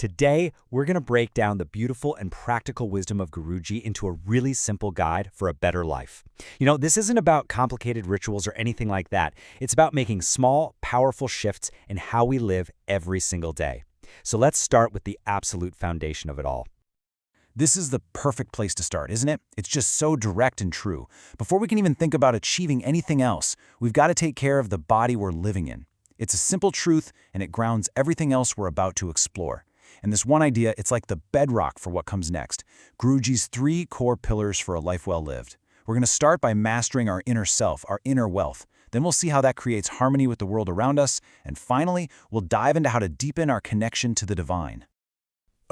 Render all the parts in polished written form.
Today, we're going to break down the beautiful and practical wisdom of Guruji into a really simple guide for a better life. This isn't about complicated rituals or anything like that. It's about making small, powerful shifts in how we live every single day. So let's start with the absolute foundation of it all. This is the perfect place to start, isn't it? It's just so direct and true. Before we can even think about achieving anything else, we've got to take care of the body we're living in. It's a simple truth, and it grounds everything else we're about to explore. And this one idea, it's like the bedrock for what comes next. Guruji's 3 core pillars for a life well lived. We're going to start by mastering our inner self, our inner wealth. Then we'll see how that creates harmony with the world around us. And finally, we'll dive into how to deepen our connection to the divine.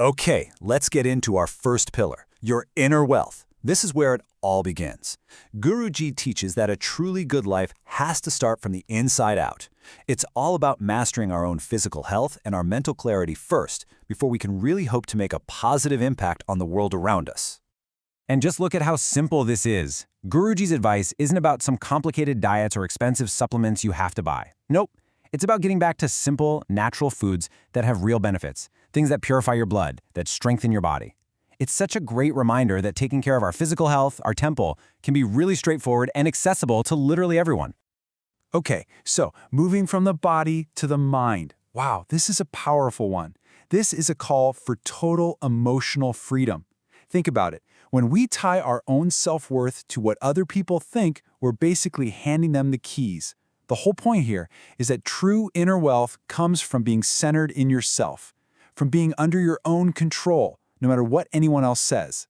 Okay, let's get into our first pillar, your inner wealth. This is where it all begins. Guruji teaches that a truly good life has to start from the inside out. It's all about mastering our own physical health and our mental clarity first, before we can really hope to make a positive impact on the world around us. And just look at how simple this is. Guruji's advice isn't about some complicated diets or expensive supplements you have to buy. Nope. It's about getting back to simple, natural foods that have real benefits, things that purify your blood, that strengthen your body. It's such a great reminder that taking care of our physical health, our temple, can be really straightforward and accessible to literally everyone. Okay, so moving from the body to the mind. Wow, this is a powerful one. This is a call for total emotional freedom. Think about it. When we tie our own self-worth to what other people think, we're basically handing them the keys. The whole point here is that true inner wealth comes from being centered in yourself, from being under your own control, no matter what anyone else says.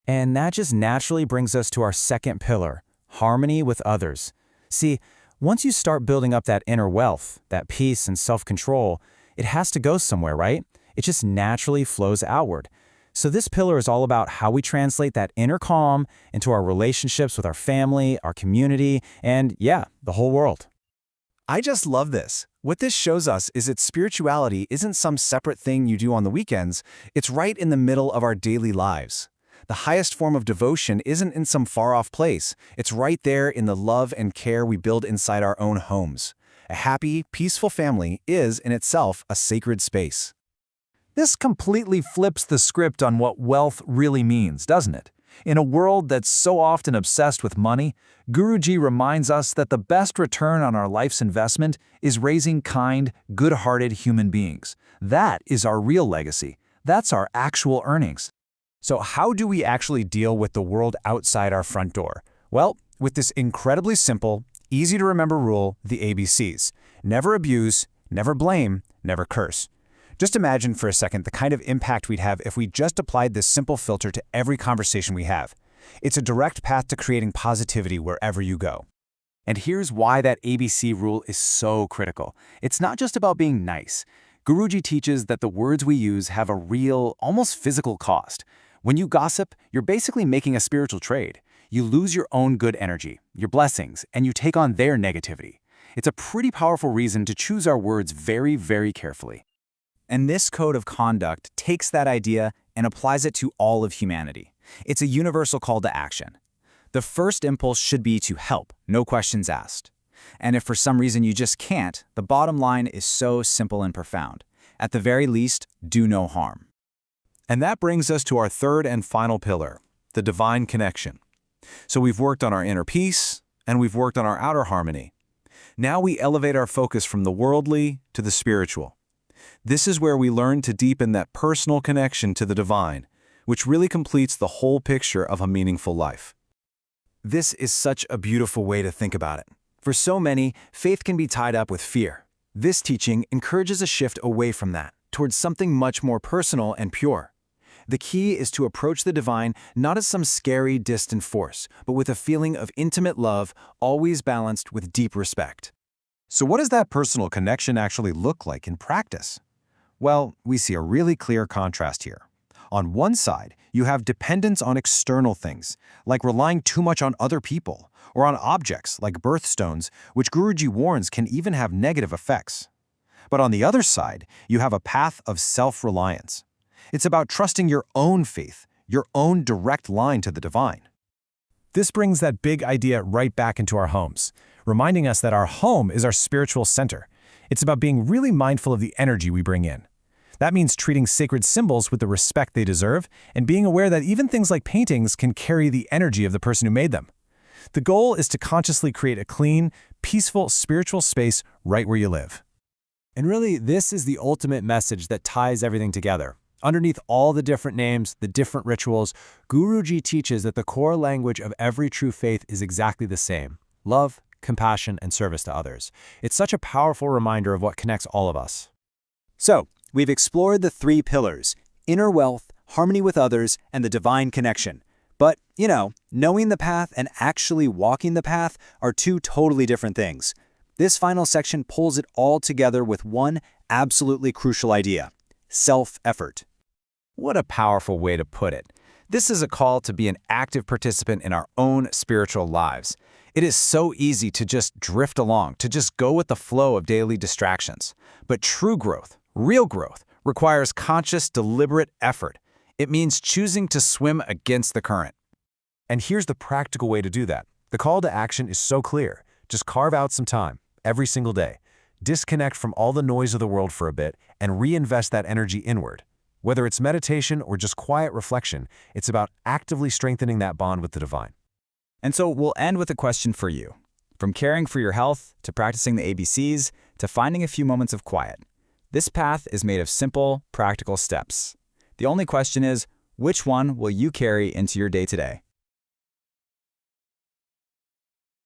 And that just naturally brings us to our second pillar, harmony with others. See, once you start building up that inner wealth, that peace and self-control, it has to go somewhere, right? It just naturally flows outward. So this pillar is all about how we translate that inner calm into our relationships with our family, our community, and yeah, the whole world. I just love this. What this shows us is that spirituality isn't some separate thing you do on the weekends. It's right in the middle of our daily lives. The highest form of devotion isn't in some far-off place. It's right there in the love and care we build inside our own homes. A happy, peaceful family is, in itself, a sacred space. This completely flips the script on what wealth really means, doesn't it? In a world that's so often obsessed with money, Guruji reminds us that the best return on our life's investment is raising kind, good-hearted human beings. That is our real legacy. That's our actual earnings. So how do we actually deal with the world outside our front door? Well, with this incredibly simple, easy-to-remember rule, the ABCs. Never abuse, never blame, never curse. Just imagine for a second the kind of impact we'd have if we just applied this simple filter to every conversation we have. It's a direct path to creating positivity wherever you go. And here's why that ABC rule is so critical. It's not just about being nice. Guruji teaches that the words we use have a real, almost physical cost. When you gossip, you're basically making a spiritual trade. You lose your own good energy, your blessings, and you take on their negativity. It's a pretty powerful reason to choose our words very, very carefully. And this code of conduct takes that idea and applies it to all of humanity. It's a universal call to action. The first impulse should be to help, no questions asked. And if for some reason you just can't, the bottom line is so simple and profound. At the very least, do no harm. And that brings us to our third and final pillar, the divine connection. So we've worked on our inner peace, and we've worked on our outer harmony. Now we elevate our focus from the worldly to the spiritual. This is where we learn to deepen that personal connection to the divine, which really completes the whole picture of a meaningful life. This is such a beautiful way to think about it. For so many, faith can be tied up with fear. This teaching encourages a shift away from that, towards something much more personal and pure. The key is to approach the divine not as some scary, distant force, but with a feeling of intimate love, always balanced with deep respect. So what does that personal connection actually look like in practice? Well, we see a really clear contrast here. On one side, you have dependence on external things, like relying too much on other people, or on objects like birthstones, which Guruji warns can even have negative effects. But on the other side, you have a path of self-reliance. It's about trusting your own faith, your own direct line to the divine. This brings that big idea right back into our homes, reminding us that our home is our spiritual center. It's about being really mindful of the energy we bring in. That means treating sacred symbols with the respect they deserve and being aware that even things like paintings can carry the energy of the person who made them. The goal is to consciously create a clean, peaceful, spiritual space right where you live. And really, this is the ultimate message that ties everything together. Underneath all the different names, the different rituals, Guruji teaches that the core language of every true faith is exactly the same: love, compassion, and service to others. It's such a powerful reminder of what connects all of us. So, we've explored the 3 pillars: inner wealth, harmony with others, and the divine connection. But, knowing the path and actually walking the path are 2 totally different things. This final section pulls it all together with one absolutely crucial idea: self-effort. What a powerful way to put it. This is a call to be an active participant in our own spiritual lives. It is so easy to just drift along, to just go with the flow of daily distractions. But true growth, real growth, requires conscious, deliberate effort. It means choosing to swim against the current. And here's the practical way to do that. The call to action is so clear. Just carve out some time, every single day. Disconnect from all the noise of the world for a bit and reinvest that energy inward. Whether it's meditation or just quiet reflection, it's about actively strengthening that bond with the divine. And so we'll end with a question for you. From caring for your health, to practicing the ABCs, to finding a few moments of quiet. This path is made of simple, practical steps. The only question is, which one will you carry into your day today?